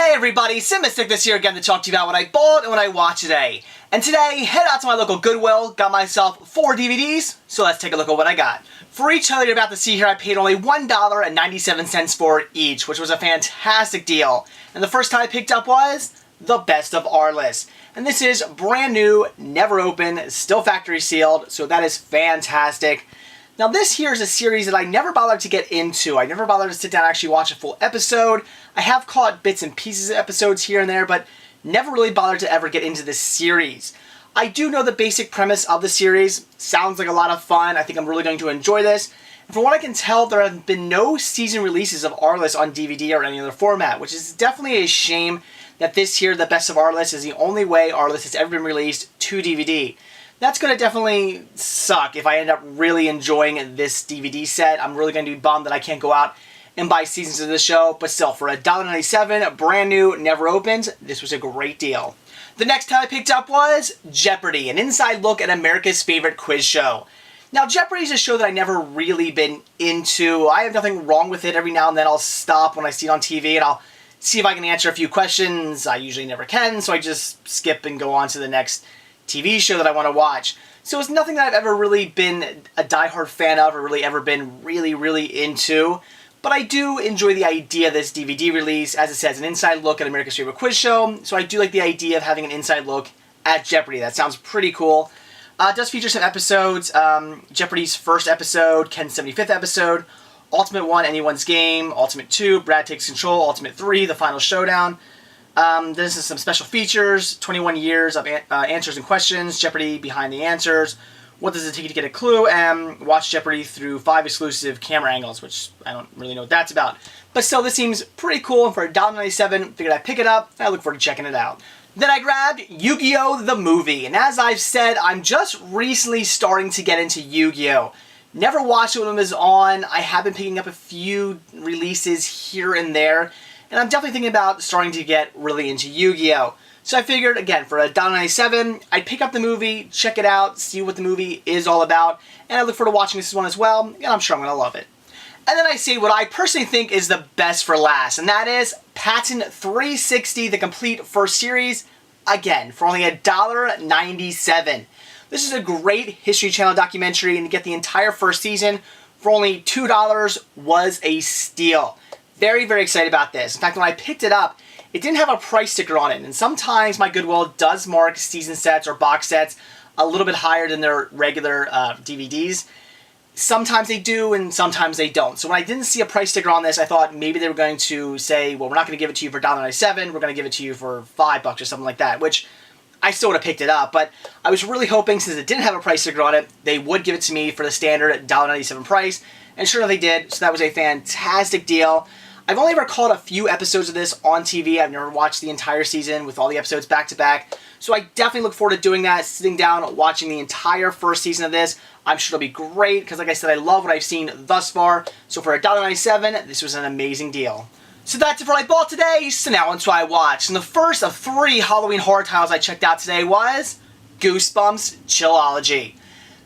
Hey everybody, Simistic this here again to talk to you about what I bought and what I watched today. And today, head out to my local Goodwill, got myself 4 DVDs, so let's take a look at what I got. For each title you're about to see here, I paid only $1.97 for each, which was a fantastic deal. And the first title I picked up was The Best of Our List. And this is brand new, never opened, still factory sealed, so that is fantastic. Now this here is a series that I never bothered to get into. I never bothered to sit down and actually watch a full episode. I have caught bits and pieces of episodes here and there, but never really bothered to ever get into this series. I do know the basic premise of the series. Sounds like a lot of fun. I think I'm really going to enjoy this. And from what I can tell, there have been no season releases of Our List on DVD or any other format, which is definitely a shame that this here, The Best of Our List, is the only way Our List has ever been released to DVD. That's going to definitely suck if I end up really enjoying this DVD set. I'm really going to be bummed that I can't go out and buy seasons of this show, but still, for $1.97, brand new, never opened, this was a great deal. The next title I picked up was Jeopardy, an inside look at America's favorite quiz show. Now, Jeopardy is a show that I never really been into. I have nothing wrong with it. Every now and then I'll stop when I see it on TV and I'll see if I can answer a few questions. I usually never can, so I just skip and go on to the next TV show that I want to watch. So it's nothing that I've ever really been a diehard fan of or really ever been really into. But I do enjoy the idea of this DVD release. As it says, an inside look at America's favorite quiz show. So I do like the idea of having an inside look at Jeopardy. That sounds pretty cool. It does feature some episodes. Jeopardy's first episode, Ken's 75th episode, Ultimate 1, Anyone's Game, Ultimate 2, Brad Takes Control, Ultimate 3, The Final Showdown. This is some special features, 21 years of answers and questions, Jeopardy behind the answers, what does it take you to get a clue, and watch Jeopardy through 5 exclusive camera angles, which I don't really know what that's about. But still, this seems pretty cool, and for $1.97, figured I'd pick it up, and I look forward to checking it out. Then I grabbed Yu-Gi-Oh! The Movie, and as I've said, I'm just recently starting to get into Yu-Gi-Oh! Never watched it when it was on. I have been picking up a few releases here and there, and I'm definitely thinking about starting to get really into Yu-Gi-Oh! So I figured, again, for $1.97, I'd pick up the movie, check it out, see what the movie is all about, and I look forward to watching this one as well, and I'm sure I'm going to love it. And then I say what I personally think is the best for last, and that is Patton 360, the complete first series, again, for only $1.97. This is a great History Channel documentary, and to get the entire first season for only $2 was a steal. Very excited about this. In fact, when I picked it up, it didn't have a price sticker on it, and sometimes my Goodwill does mark season sets or box sets a little bit higher than their regular DVDs. Sometimes they do, and sometimes they don't. So when I didn't see a price sticker on this, I thought maybe they were going to say, well, we're not going to give it to you for $1.97, we're going to give it to you for $5 or something like that, which I still would have picked it up, but I was really hoping, since it didn't have a price sticker on it, they would give it to me for the standard $1.97 price, and sure enough they did, so that was a fantastic deal. I've only ever caught a few episodes of this on TV. I've never watched the entire season with all the episodes back to back. So I definitely look forward to doing that, sitting down, watching the entire first season of this. I'm sure it'll be great because, like I said, I love what I've seen thus far. So for $1.97, this was an amazing deal. So that's it for what I bought today. So now on to what I watched. And the first of 3 Halloween horror titles I checked out today was Goosebumps Chillogy.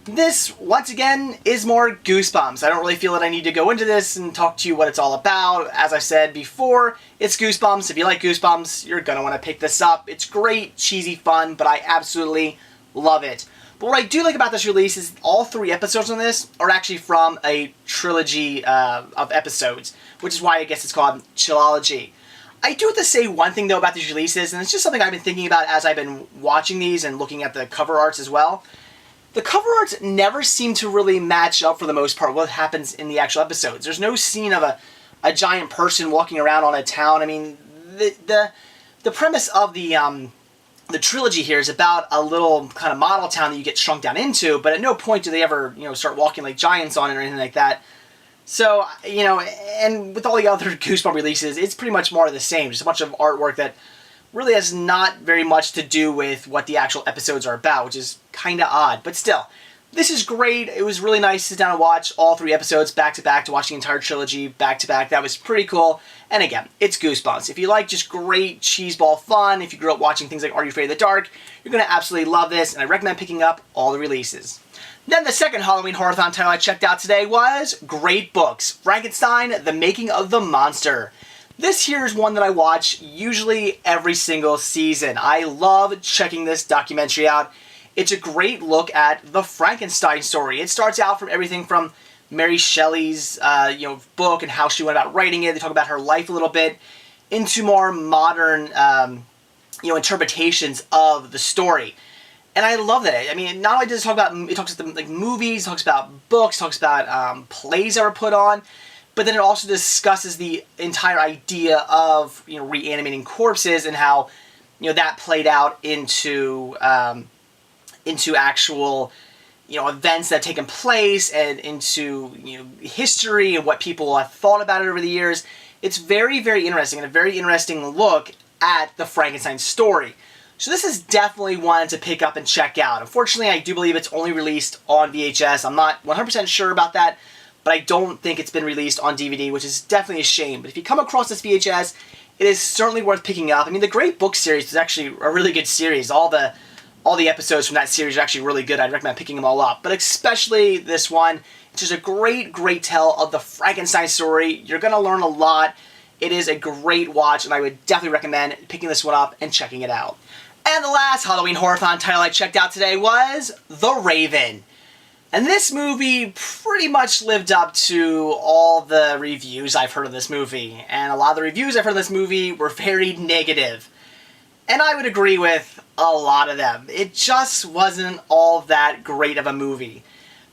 This, once again, is more Goosebumps. I don't really feel that I need to go into this and talk to you what it's all about. As I said before, it's Goosebumps. If you like Goosebumps, you're going to want to pick this up. It's great, cheesy fun, but I absolutely love it. But what I do like about this release is all 3 episodes on this are actually from a trilogy of episodes, which is why I guess it's called Chillogy. I do have to say one thing, though, about these releases, and it's just something I've been thinking about as I've been watching these and looking at the cover arts as well. The cover arts never seem to really match up, for the most part, what happens in the actual episodes. There's no scene of a giant person walking around on a town. I mean, the premise of the trilogy here is about a little kind of model town that you get shrunk down into, but at no point do they ever, start walking like giants on it or anything like that. So, and with all the other Goosebumps releases, it's pretty much more of the same. Just a bunch of artwork that really has not very much to do with what the actual episodes are about, which is kind of odd. But still, this is great. It was really nice to sit down and watch all 3 episodes back to back, to watch the entire trilogy back to back. That was pretty cool. And again, it's Goosebumps. If you like just great cheeseball fun, if you grew up watching things like Are You Afraid of the Dark, you're going to absolutely love this, and I recommend picking up all the releases. Then the second Halloween Horror-thon title I checked out today was Great Books, Frankenstein, The Making of the Monster. This here is one that I watch usually every single season. I love checking this documentary out. It's a great look at the Frankenstein story. It starts out from everything from Mary Shelley's book and how she went about writing it. They talk about her life a little bit into more modern interpretations of the story. And I love that. I mean, not only does it talk about, it talks about movies, it talks about books, it talks about plays that were put on, but then it also discusses the entire idea of reanimating corpses and how that played out into actual events that have taken place and into history and what people have thought about it over the years. It's very, very interesting and a very interesting look at the Frankenstein story. So this is definitely one to pick up and check out. Unfortunately, I do believe it's only released on VHS. I'm not 100% sure about that, but I don't think it's been released on DVD, which is definitely a shame. But if you come across this VHS, it is certainly worth picking up. I mean, the Great Book series is actually a really good series. All the episodes from that series are actually really good. I'd recommend picking them all up. But especially this one, it's just a great, great tell of the Frankenstein story. You're going to learn a lot. It is a great watch, and I would definitely recommend picking this one up and checking it out. And the last Halloween Horrorthon title I checked out today was The Raven. And this movie pretty much lived up to all the reviews I've heard of this movie. And a lot of the reviews I've heard of this movie were very negative. And I would agree with a lot of them. It just wasn't all that great of a movie.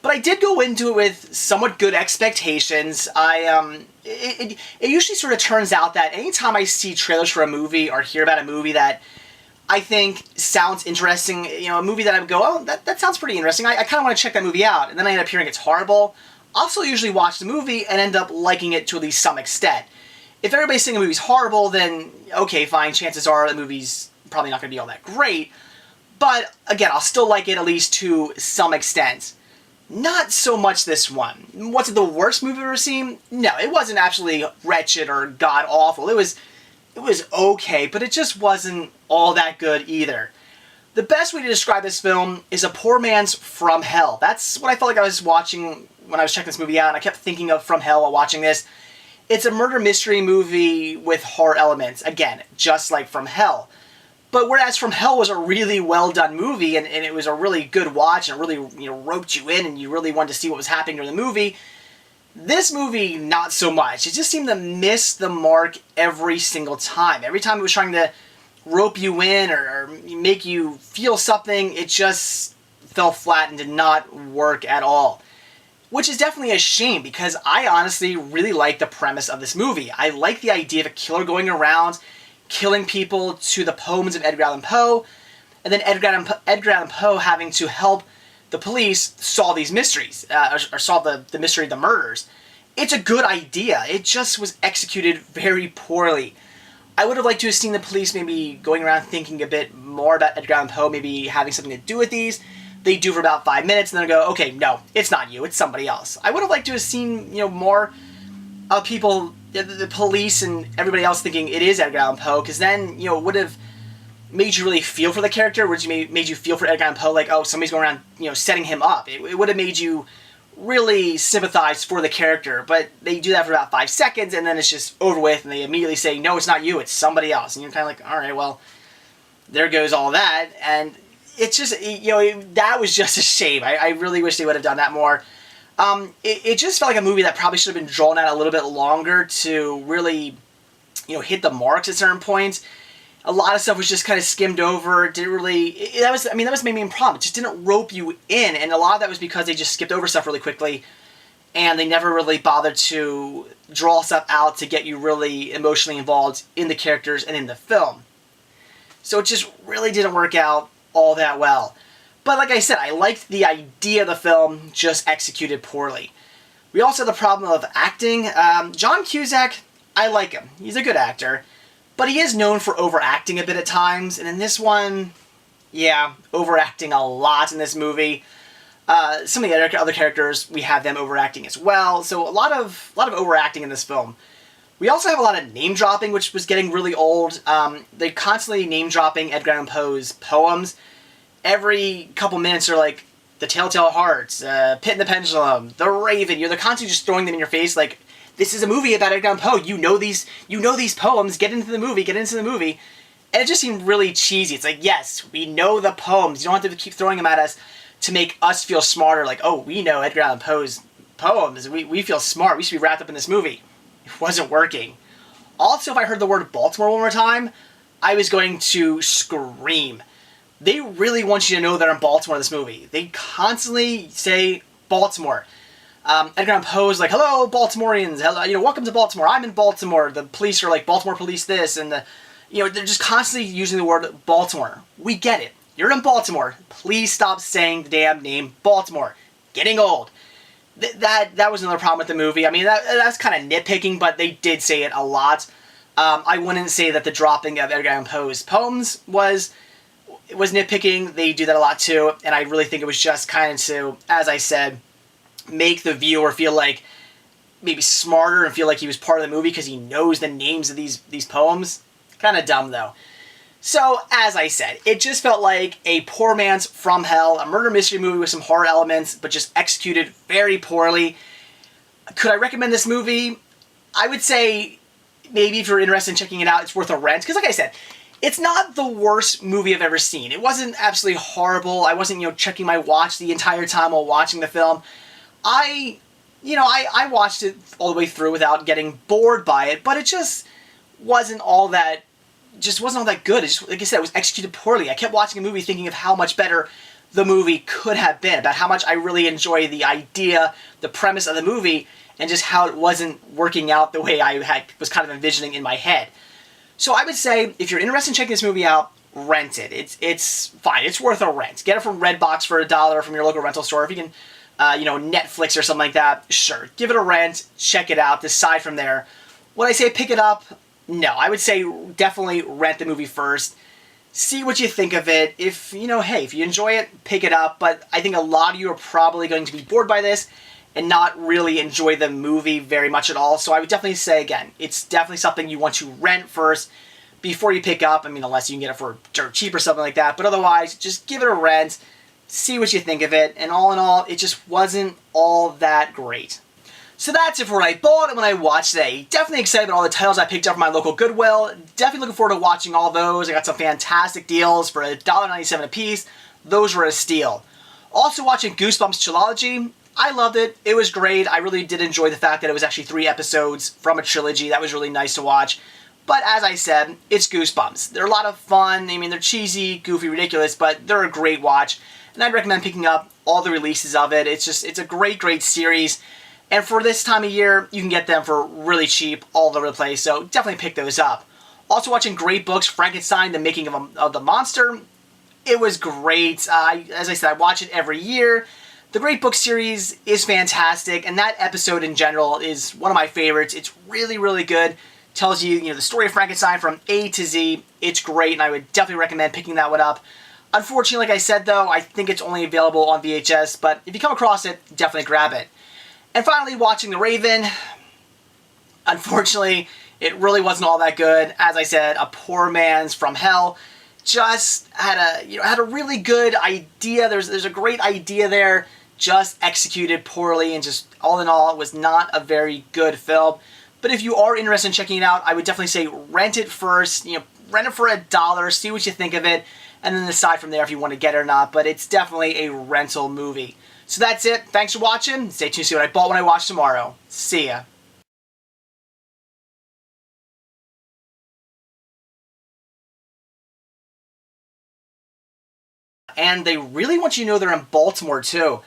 But I did go into it with somewhat good expectations. It usually sort of turns out that anytime I see trailers for a movie or hear about a movie that I think sounds interesting, a movie that I would go, oh, that sounds pretty interesting. I kind of want to check that movie out. And then I end up hearing it's horrible. I'll still usually watch the movie and end up liking it to at least some extent. If everybody's saying a movie's horrible, then okay, fine. Chances are the movie's probably not going to be all that great. But again, I'll still like it at least to some extent. Not so much this one. Was it the worst movie I've ever seen? No, it wasn't absolutely wretched or god-awful. It was okay, but it just wasn't all that good either. The best way to describe this film is a poor man's From Hell. That's what I felt like I was watching when I was checking this movie out, and I kept thinking of From Hell while watching this. It's a murder mystery movie with horror elements. Again, just like From Hell. But whereas From Hell was a really well done movie, and it was a really good watch, and it really roped you in, and you really wanted to see what was happening during the movie, this movie, not so much. It just seemed to miss the mark every single time. Every time it was trying to rope you in or make you feel something, it just fell flat and did not work at all. Which is definitely a shame, because I honestly really like the premise of this movie. I like the idea of a killer going around killing people to the poems of Edgar Allan Poe, and then Edgar Allan Poe having to help the police solve these mysteries, or solve the mystery of the murders. It's a good idea. It just was executed very poorly. I would have liked to have seen the police maybe going around thinking a bit more about Edgar Allan Poe, maybe having something to do with these. They do for about 5 minutes, and then go, okay, no, it's not you, it's somebody else. I would have liked to have seen, more of people, the police and everybody else thinking it is Edgar Allan Poe, because then, it would have made you really feel for the character, would you made you feel for Edgar Allan Poe, like, oh, somebody's going around, setting him up. It would have made you really sympathize for the character, but they do that for about 5 seconds, and then it's just over with, and they immediately say, no, it's not you, it's somebody else. And you're kind of like, alright, well, there goes all that, and it's just, that was just a shame. I really wish they would have done that more. It just felt like a movie that probably should have been drawn out a little bit longer to really, hit the marks at certain points. A lot of stuff was just kind of skimmed over. Didn't really. That was my main problem. It just didn't rope you in, and a lot of that was because they just skipped over stuff really quickly, and they never really bothered to draw stuff out to get you really emotionally involved in the characters and in the film. So it just really didn't work out all that well. But like I said, I liked the idea of the film, just executed poorly. We also have the problem of acting. John Cusack, I like him. He's a good actor. But he is known for overacting a bit at times. And in this one, yeah, overacting a lot in this movie. Some of the other characters, we have them overacting as well. So a lot of overacting in this film. We also have a lot of name dropping, which was getting really old. They're constantly name dropping Edgar Allan Poe's poems. Every couple minutes they're like, The Telltale Hearts, Pit and the Pendulum, The Raven. They're constantly just throwing them in your face like this is a movie about Edgar Allan Poe. You know these poems. Get into the movie. And it just seemed really cheesy. It's like, yes, we know the poems. You don't have to keep throwing them at us to make us feel smarter. Like, oh, we know Edgar Allan Poe's poems. We feel smart. We should be wrapped up in this movie. It wasn't working. Also, if I heard the word Baltimore one more time, I was going to scream. They really want you to know they're in Baltimore in this movie. They constantly say Baltimore. Edgar Allan Poe's like, hello, Baltimoreans. Hello, welcome to Baltimore. I'm in Baltimore. The police are like, Baltimore police this. And they're just constantly using the word Baltimore. We get it. You're in Baltimore. Please stop saying the damn name Baltimore. Getting old. That was another problem with the movie. I mean, that's kind of nitpicking, but they did say it a lot. I wouldn't say that the dropping of Edgar Allan Poe's poems was nitpicking. They do that a lot too, and I really think it was just kind of to, as I said, make the viewer feel like maybe smarter and feel like he was part of the movie because he knows the names of these poems. Kind of dumb though. So, as I said, it just felt like a poor man's From Hell, a murder mystery movie with some horror elements, but just executed very poorly. Could I recommend this movie? I would say maybe if you're interested in checking it out, it's worth a rent. Because like I said, it's not the worst movie I've ever seen. It wasn't absolutely horrible. I wasn't, checking my watch the entire time while watching the film. I watched it all the way through without getting bored by it, but it just wasn't all that good. It just, like I said, it was executed poorly. I kept watching a movie thinking of how much better the movie could have been, about how much I really enjoy the idea, the premise of the movie, and just how it wasn't working out the way I was kind of envisioning in my head. So I would say, if you're interested in checking this movie out, rent it. It's fine. It's worth a rent. Get it from Redbox for $1 from your local rental store. If you can, Netflix or something like that, sure. Give it a rent. Check it out. Decide from there. Would I say pick it up? No, I would say definitely rent the movie first. See what you think of it. If you enjoy it, pick it up. But I think a lot of you are probably going to be bored by this and not really enjoy the movie very much at all. So I would definitely say, again, it's definitely something you want to rent first before you pick up. I mean, unless you can get it for dirt cheap or something like that. But otherwise, just give it a rent. See what you think of it. And all in all, it just wasn't all that great. So that's it for what I bought and what I watched today. Definitely excited about all the titles I picked up from my local Goodwill. Definitely looking forward to watching all those. I got some fantastic deals for $1.97 a piece. Those were a steal. Also watching Goosebumps Chillogy. I loved it. It was great. I really did enjoy the fact that it was actually 3 episodes from a trilogy. That was really nice to watch. But as I said, it's Goosebumps. They're a lot of fun. I mean, they're cheesy, goofy, ridiculous, but they're a great watch. And I'd recommend picking up all the releases of it. It's a great, great series. And for this time of year, you can get them for really cheap all over the place, so definitely pick those up. Also watching great books, Frankenstein, The Making of the Monster. It was great. As I said, I watch it every year. The Great Book series is fantastic, and that episode in general is one of my favorites. It's really, really good. Tells you, the story of Frankenstein from A to Z. It's great, and I would definitely recommend picking that one up. Unfortunately, like I said, though, I think it's only available on VHS, but if you come across it, definitely grab it. And finally, watching The Raven. Unfortunately, it really wasn't all that good. As I said, a poor man's From Hell. Just had a really good idea. There's a great idea there, just executed poorly, and just all in all, it was not a very good film. But if you are interested in checking it out, I would definitely say rent it first. Rent it for $1, see what you think of it, and then decide from there if you want to get it or not. But it's definitely a rental movie. So that's it. Thanks for watching. Stay tuned to see what I bought when I watch tomorrow. See ya. And they really want you to know they're in Baltimore too.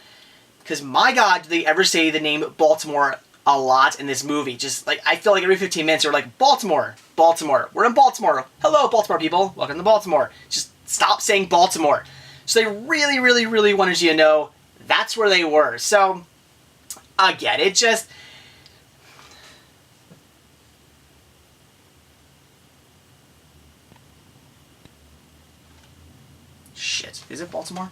Because my God, do they ever say the name Baltimore a lot in this movie. Just like, I feel like every 15 minutes they're like, Baltimore, Baltimore, we're in Baltimore. Hello, Baltimore people. Welcome to Baltimore. Just stop saying Baltimore. So they really, really, really wanted you to know that's where they were. So, again, it just... Shit. Is it Baltimore?